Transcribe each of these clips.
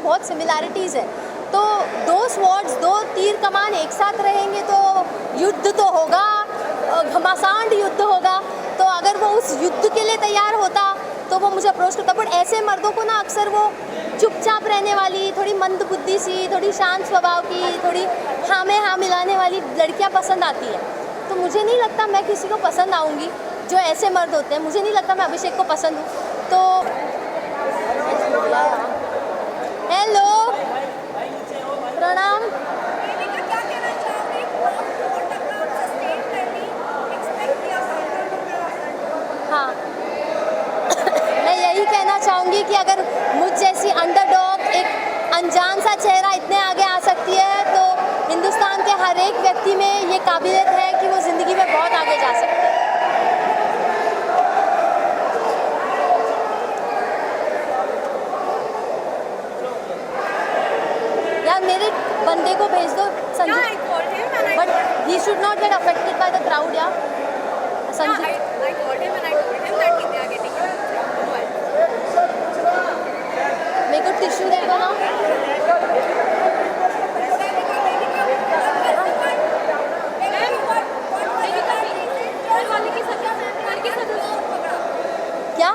बहुत सिमिलैरिटीज़ है। तो दो स्वॉर्ड्स, दो तीर कमान एक साथ रहेंगे तो युद्ध तो होगा, घमासान युद्ध होगा। तो अगर वो उस युद्ध के लिए तैयार होता तो वो मुझे अप्रोच करता। बट ऐसे मर्दों को ना अक्सर वो चुपचाप रहने वाली, थोड़ी मंद बुद्धि सी, थोड़ी शांत स्वभाव की, थोड़ी हाँ में हाँ मिलाने वाली लड़कियां पसंद आती है। तो मुझे नहीं लगता मैं किसी को पसंद आऊँगी। जो ऐसे मर्द होते हैं, मुझे नहीं लगता मैं अभिषेक को पसंद हूँ। तो हेलो, प्रणाम। हाँ, मैं यही कहना चाहूँगी कि अगर मुझ जैसी अंडरडॉग, एक अनजान सा चेहरा इतने आगे आ सकती है तो हिंदुस्तान के हर एक व्यक्ति में ये काबिलियत है कि वो ज़िंदगी में बहुत आगे जा सकता है। यार मेरे बंदे को भेज दो Sanjeev, but he should not get affected by the crowd. या संजीव, मेरे को टिश्यू दे दो ना। क्या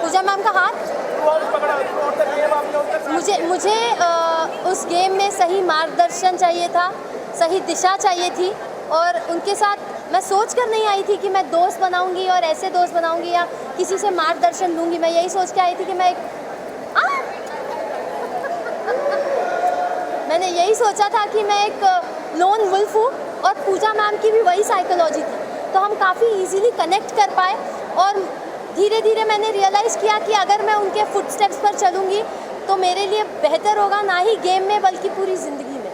पूजा मैम का हाथ? मुझे उस गेम में सही मार्गदर्शन चाहिए था, सही दिशा चाहिए थी। और उनके साथ मैं सोच कर नहीं आई थी कि मैं दोस्त बनाऊंगी और ऐसे दोस्त बनाऊंगी या किसी से मार्गदर्शन लूँगी। मैं यही सोच के आई थी कि मैंने यही सोचा था कि मैं एक लोन वुल्फ हूँ और पूजा मैम की भी वही साइकोलॉजी थी। तो हम काफ़ी इजीली कनेक्ट कर पाए और धीरे धीरे मैंने रियलाइज़ किया कि अगर मैं उनके फुटस्टेप्स पर चलूँगी तो मेरे लिए बेहतर होगा, ना ही गेम में बल्कि पूरी ज़िंदगी में।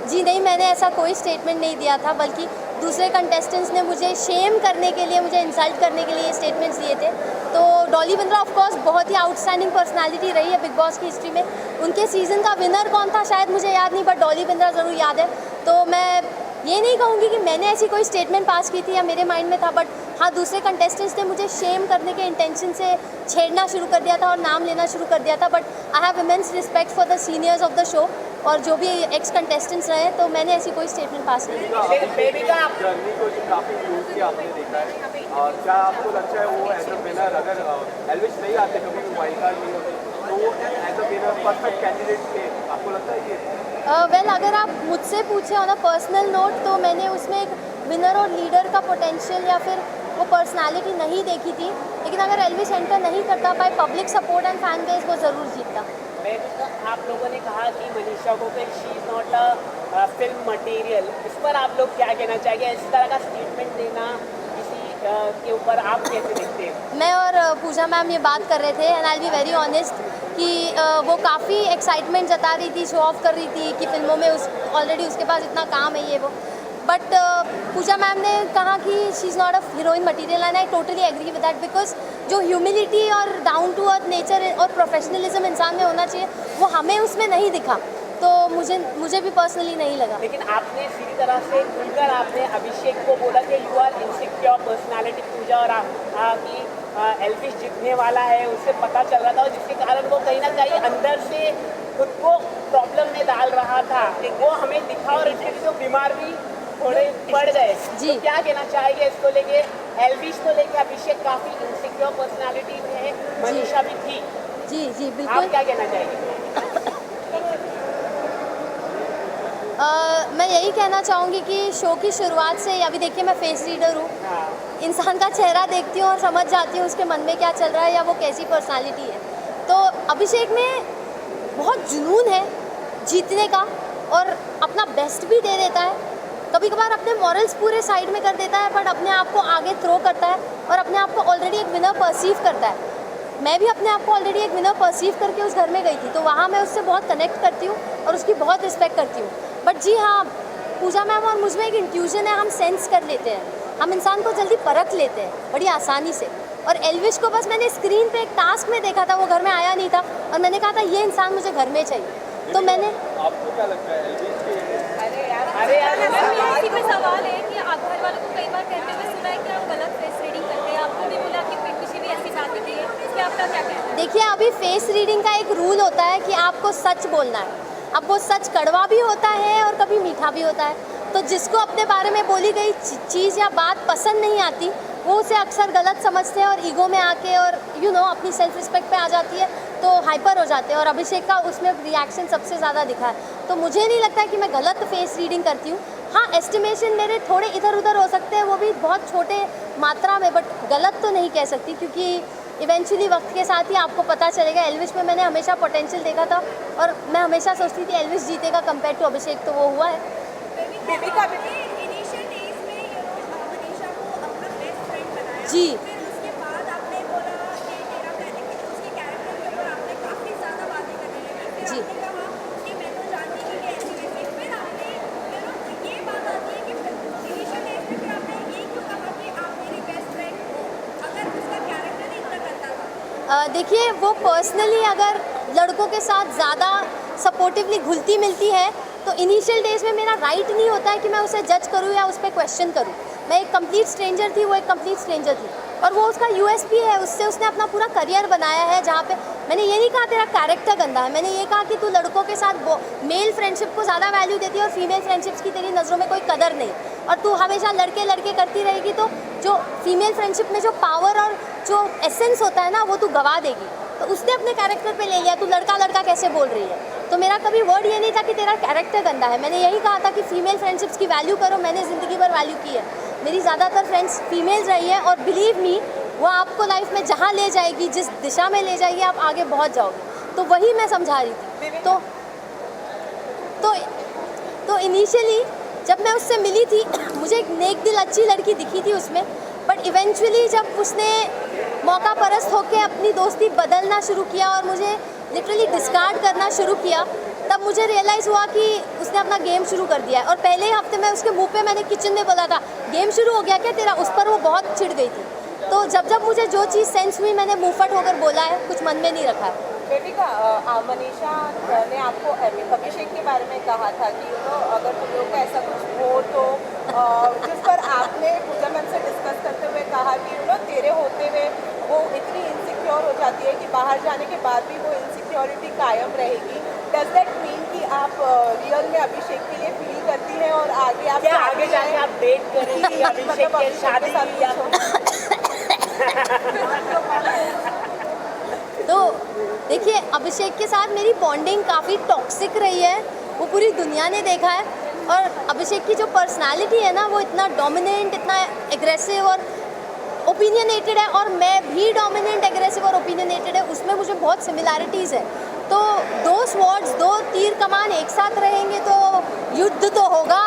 जी नहीं, मैंने ऐसा कोई स्टेटमेंट नहीं दिया था, बल्कि दूसरे कंटेस्टेंट्स ने मुझे शेम करने के लिए, मुझे इंसल्ट करने के लिए स्टेटमेंट्स दिए थे। तो डॉली बिंद्रा ऑफ कोर्स बहुत ही आउटस्टैंडिंग पर्सनालिटी रही है बिग बॉस की हिस्ट्री में। उनके सीज़न का विनर कौन था शायद मुझे याद नहीं, बट डॉली बिंद्रा ज़रूर याद है। तो मैं ये नहीं कहूँगी कि मैंने ऐसी कोई स्टेटमेंट पास की थी या मेरे माइंड में था, बट हाँ, दूसरे कंटेस्टेंट्स ने मुझे शेम करने के इंटेंशन से छेड़ना शुरू कर दिया था और नाम लेना शुरू कर दिया था। But I have immense respect for the seniors of the show और जो भी एक्स कंटेस्टेंट्स रहे, तो मैंने ऐसी कोई स्टेटमेंट पास नहीं की। और क्या आपको लगता है वो एज अ विनर, अगर एल्विश नहीं आते, कभी भी वाइल्ड कार्ड नहीं होते, तो वो as a winner perfect candidate थे, आपको लगता है ये? वेल, अगर आप मुझसे पूछे ऑन अ पर्सनल नोट तो मैंने उसमें एक विनर और लीडर का पोटेंशियल या फिर वो पर्सनालिटी नहीं देखी थी। लेकिन अगर एल्विश एंटर नहीं करता, by public support and fan base वो ज़रूर जीतता। आप लोगों ने कहा कि मनीषा को कि she is not a film material, इस पर आप लोग क्या कहना चाहेंगे? इस तरह का स्टेटमेंट देना के ऊपर आप कैसे देखते हैं? मैं और पूजा मैम ये बात कर रहे थे and I will be very honest कि वो काफ़ी एक्साइटमेंट जता रही थी, शो ऑफ कर रही थी कि फिल्मों में ऑलरेडी उसके पास इतना काम है ये वो। बट पूजा मैम ने कहा कि she is not a heroine material and I totally agree with that, because जो ह्यूमिलिटी और डाउन टू अर्थ नेचर और प्रोफेशनलिज्म इंसान में होना चाहिए वो हमें उसमें नहीं दिखा। तो मुझे भी पर्सनली नहीं लगा। लेकिन आपने सीधी तरह से खुलकर आपने अभिषेक को बोला कि यू आर इनसिक्योर पर्सनालिटी पूजा, और कि एल्विश जीतने वाला है, उससे पता चल रहा था, और जिसके कारण वो कहीं ना कहीं अंदर से खुद को प्रॉब्लम में डाल रहा था, वो हमें दिखा और इसके लिए तो बीमार भी थोड़े पड़ गए। तो क्या कहना चाहेंगे इसको लेके? एल्विश को लेके अभिषेक काफ़ी इनसिक्योर पर्सनालिटी है, मनीषा भी थी। जी बिल्कुल। आप क्या कहना चाहेंगे? मैं यही कहना चाहूँगी कि शो की शुरुआत से अभी देखिए, मैं फेस रीडर हूँ। इंसान का चेहरा देखती हूँ और समझ जाती हूँ उसके मन में क्या चल रहा है या वो कैसी पर्सनालिटी है। तो अभिषेक में बहुत जुनून है जीतने का और अपना बेस्ट भी दे देता है। कभी कभार अपने मॉरल्स पूरे साइड में कर देता है, बट अपने आप को आगे थ्रो करता है और अपने आप को ऑलरेडी एक विनर परसीव करता है। मैं भी अपने आप को ऑलरेडी एक विनर परसीव करके उस घर में गई थी, तो वहाँ मैं उससे बहुत कनेक्ट करती हूँ और उसकी बहुत रिस्पेक्ट करती हूँ। बट जी हाँ, पूजा मैम और मुझ में एक इंट्यूजन है, हम सेंस कर लेते हैं हम इंसान को जल्दी परख लेते हैं बड़ी आसानी से। और एल्विश को बस मैंने स्क्रीन पे एक टास्क में देखा था, वो घर में आया नहीं था और मैंने कहा था ये इंसान मुझे घर में चाहिए। तो मैंने आपको क्या लगता है एल्विश के अरे यार इसी पे सवाल है कि आप घर वालों को कई बार कहते हुए सुना है कि आप गलत फेस रीडिंग करते हैं, आपको भी बोला आपकी पिछली भी ऐसी बात की है, इस पे आपका क्या कहना है? देखिए, अभी फेस रीडिंग का एक रूल होता है कि आपको सच बोलना है। अब वो सच कड़वा भी होता है और कभी मीठा भी होता है। तो जिसको अपने बारे में बोली गई चीज़ या बात पसंद नहीं आती, वो उसे अक्सर गलत समझते हैं और ईगो में आके और अपनी सेल्फ रिस्पेक्ट पे आ जाती है तो हाइपर हो जाते हैं। और अभिषेक का उसमें रिएक्शन सबसे ज़्यादा दिखा है। तो मुझे नहीं लगता कि मैं गलत फेस रीडिंग करती हूँ। हाँ, एस्टिमेशन मेरे थोड़े इधर उधर हो सकते हैं, वो भी बहुत छोटे मात्रा में, बट गलत तो नहीं कह सकती क्योंकि इवेंचुअली वक्त के साथ ही आपको पता चलेगा। एल्विश में मैंने हमेशा पोटेंशियल देखा था और मैं हमेशा सोचती थी एल्विश जीतेगा कंपेयर टू अभिषेक, तो वो हुआ है। बेबी का इनिशियल डेज में मनीषा को अपना बेस्ट फ्रेंड बनाया, जी। फिर उसके बाद आपने बोला कि तेरा उसके कैरेक्टर के ऊपर आपने काफ़ी ज़्यादा बातें करने लगी, फिर जी। आपने कहा कि मैं तो जानती थी कि ऐसी वैसी, फिर आपने ये बात आती है कि इनिशियल डेज में फिर आपने ये क्यों कहा कि आप मेरी बेस्ट फ्रेंड हो, अगर उसका कैरेक्टर ही इतना करता था? देखिए, वो पर्सनली अगर लड़कों के साथ ज़्यादा सपोर्टिवली घुलती मिलती है तो इनिशियल डेज में मेरा राइट नहीं होता है कि मैं उसे जज करूँ या उस पर क्वेश्चन करूँ। मैं एक कंप्लीट स्ट्रेंजर थी, वो एक कंप्लीट स्ट्रेंजर थी और वो उसका यूएसपी है, उससे उसने अपना पूरा करियर बनाया है। जहाँ पे मैंने ये नहीं कहा तेरा कैरेक्टर गंदा है, मैंने ये कहा कि तू लड़कों के साथ मेल फ्रेंडशिप को ज़्यादा वैल्यू देती है और फीमेल फ्रेंडशिप्स की तेरी नज़रों में कोई कदर नहीं, और तू हमेशा लड़के लड़के करती रहेगी तो जो फीमेल फ्रेंडशिप में जो पावर और जो एसेंस होता है ना वो तू गवा देगी। तो उसने अपने कैरेक्टर पे ले लिया, तू लड़का लड़का कैसे बोल रही है। तो मेरा कभी वर्ड ये नहीं था कि तेरा कैरेक्टर गंदा है, मैंने यही कहा था कि फीमेल फ्रेंडशिप्स की वैल्यू करो। मैंने ज़िंदगी भर वैल्यू की है, मेरी ज़्यादातर फ्रेंड्स फीमेल्स रही है और बिलीव मी वो आपको लाइफ में जहाँ ले जाएगी, जिस दिशा में ले जाएगी, आप आगे बहुत जाओगे। तो वही मैं समझा रही थी। तो इनिशियली जब मैं उससे मिली थी मुझे एक नेक दिल अच्छी लड़की दिखी थी उसमें, बट इवेंचुअली जब उसने मौका परस्त होकर अपनी दोस्ती बदलना शुरू किया और मुझे लिटरली डिस्कार्ड करना शुरू किया, तब मुझे रियलाइज़ हुआ कि उसने अपना गेम शुरू कर दिया है। और पहले ही हफ्ते में उसके मुंह पे मैंने किचन में बोला था गेम शुरू हो गया क्या तेरा, उस पर वो बहुत चिढ़ गई थी। तो जब जब मुझे जो चीज़ सेंस हुई मैंने मुंहफट होकर बोला है, कुछ मन में नहीं रखा है। बेबी का मनीषा ने आपको अभिषेक के बारे में कहा था कि अगर तुम लोग का ऐसा कुछ हो तो जिस पर आपने पूजा मैम से डिस्कस करते हुए कहा कि तेरे होते हुए वो इतनी इनसिक्योर हो जाती है कि बाहर जाने के बाद भी वो इनसिक्योरिटी कायम रहेगी। डज दैट मीन कि आप रियल में अभिषेक के लिए फील करती हैं और आगे आप क्या आगे जाके आप डेट करेंगी अभिषेक के शादी या तो देखिए, अभिषेक के साथ मेरी बॉन्डिंग काफ़ी टॉक्सिक रही है, वो पूरी दुनिया ने देखा है। और अभिषेक की जो पर्सनालिटी है ना वो इतना डोमिनेंट, इतना एग्रेसिव और ओपिनियनेटेड है, और मैं भी डोमिनेंट, एग्रेसिव और ओपिनियनेटेड है, उसमें मुझे बहुत सिमिलैरिटीज़ है। तो दो स्वॉर्ड्स, दो तीर कमान एक साथ रहेंगे तो युद्ध तो होगा,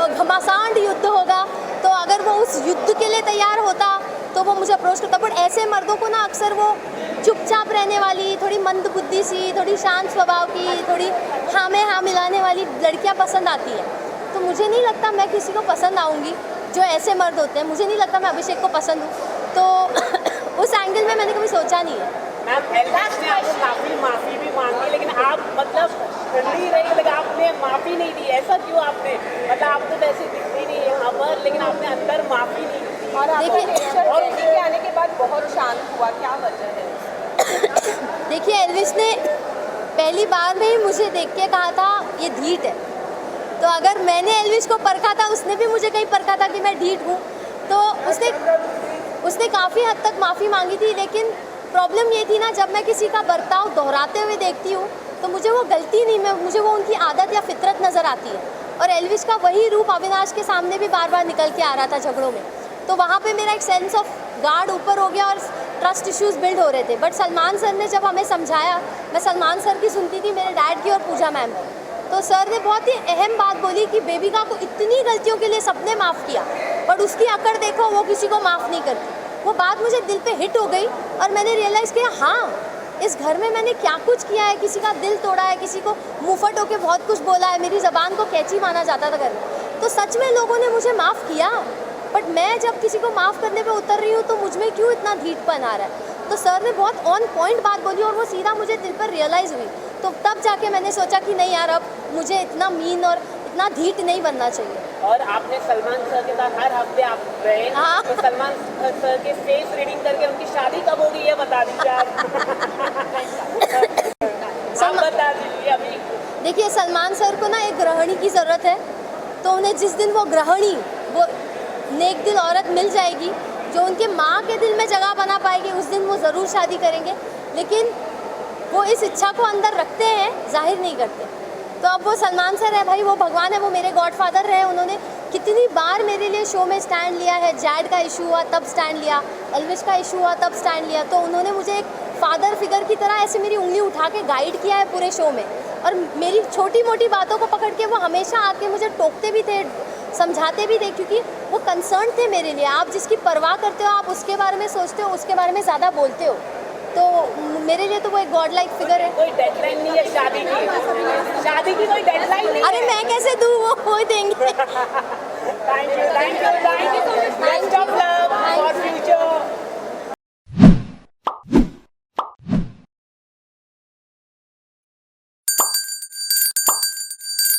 घमासान युद्ध होगा। तो अगर वो उस युद्ध के लिए तैयार होता तो वो मुझे अप्रोच करता। बट ऐसे मर्दों को ना अक्सर वो चुपचाप रहने वाली, थोड़ी मंद बुद्धि सी, थोड़ी शांत स्वभाव की, थोड़ी हाँ में हाँ मिलाने वाली लड़कियां पसंद आती हैं। तो मुझे नहीं लगता मैं किसी को पसंद आऊँगी जो ऐसे मर्द होते हैं। मुझे नहीं लगता मैं अभिषेक को पसंद हूँ, तो उस एंगल में मैंने कभी सोचा नहीं है। मैम एल्विश ने आपको काफ़ी माफ़ी भी मांगी लेकिन आप मतलब ठंडी रही, लेकिन आपने माफ़ी नहीं दी, ऐसा क्यों आपने? मतलब आपको वैसे दिखती नहीं है यहाँ पर लेकिन आपने अंदर माफ़ी नहीं दी। और देखिए, और के आने के बाद बहुत शांत हुआ, क्या वजह है? देखिए, एल्विश ने पहली बार में ही मुझे देख के कहा था ये ढीठ है। तो अगर मैंने एल्विश को परखा था, उसने भी मुझे कहीं परखा था कि मैं ढीठ हूँ, तो उसने काफ़ी हद तक माफ़ी मांगी थी। लेकिन प्रॉब्लम ये थी ना, जब मैं किसी का बर्ताव दोहराते हुए देखती हूँ तो मुझे वो गलती नहीं, मुझे वो उनकी आदत या फितरत नज़र आती है। और एल्विश का वही रूप अविनाश के सामने भी बार बार निकल के आ रहा था झगड़ों में। तो वहाँ पे मेरा एक सेंस ऑफ गार्ड ऊपर हो गया और ट्रस्ट इश्यूज बिल्ड हो रहे थे। बट सलमान सर ने जब हमें समझाया, मैं सलमान सर की सुनती थी, मेरे डैड की और पूजा मैम की, तो सर ने बहुत ही अहम बात बोली कि बेबिका को इतनी गलतियों के लिए सबने माफ़ किया बट उसकी अकड़ देखो, वो किसी को माफ़ नहीं करती। वो बात मुझे दिल पे हिट हो गई और मैंने रियलाइज़ किया हाँ, इस घर में मैंने क्या कुछ किया है, किसी का दिल तोड़ा है, किसी को मुँहफट होकर बहुत कुछ बोला है, मेरी ज़बान को कैची माना जाता था घर में। तो सच में लोगों ने मुझे माफ़ किया, बट मैं जब किसी को माफ़ करने पे उतर रही हूँ तो मुझ में क्यों इतना ढीठपन आ रहा है। तो सर ने बहुत ऑन पॉइंट बात बोली और वो सीधा मुझे दिल पर रियलाइज़ हुई। तो तब जाके मैंने सोचा कि नहीं यार, अब मुझे इतना मीन और इतना ढीठ नहीं बनना चाहिए। और आपने सलमान सर के साथ हर हफ्ते आप रहे, हाँ। तो सलमान सर के फेस रीडिंग करके उनकी शादी कब होगी ये बता दीजिए आप। आप बता दीजिए अभी। देखिए, सलमान सर को ना एक गृहिणी की ज़रूरत है, तो उन्हें जिस दिन वो गृहिणी, वो नेक दिल औरत मिल जाएगी जो उनके माँ के दिल में जगह बना पाएगी, उस दिन वो ज़रूर शादी करेंगे। लेकिन वो इस इच्छा को अंदर रखते हैं, जाहिर नहीं करते। तो अब वो सलमान सर है भाई, वो भगवान है, वो मेरे गॉडफादर रहे। उन्होंने कितनी बार मेरे लिए शो में स्टैंड लिया है। जैड का इशू हुआ तब स्टैंड लिया, एल्विश का इशू हुआ तब स्टैंड लिया। तो उन्होंने मुझे एक फादर फिगर की तरह ऐसे मेरी उंगली उठा के गाइड किया है पूरे शो में। और मेरी छोटी मोटी बातों को पकड़ के वो हमेशा आके मुझे टोकते भी थे, समझाते भी थे, क्योंकि वो कंसर्न थे मेरे लिए। आप जिसकी परवाह करते हो, आप उसके बारे में सोचते हो, उसके बारे में ज़्यादा बोलते हो। तो मेरे लिए तो वो एक गॉड लाइक फिगर है। कोई डेडलाइन नहीं है शादी की, शादी की कोई डेडलाइन नहीं अरे मैं कैसे दूँ, वो देंगे। Thank you.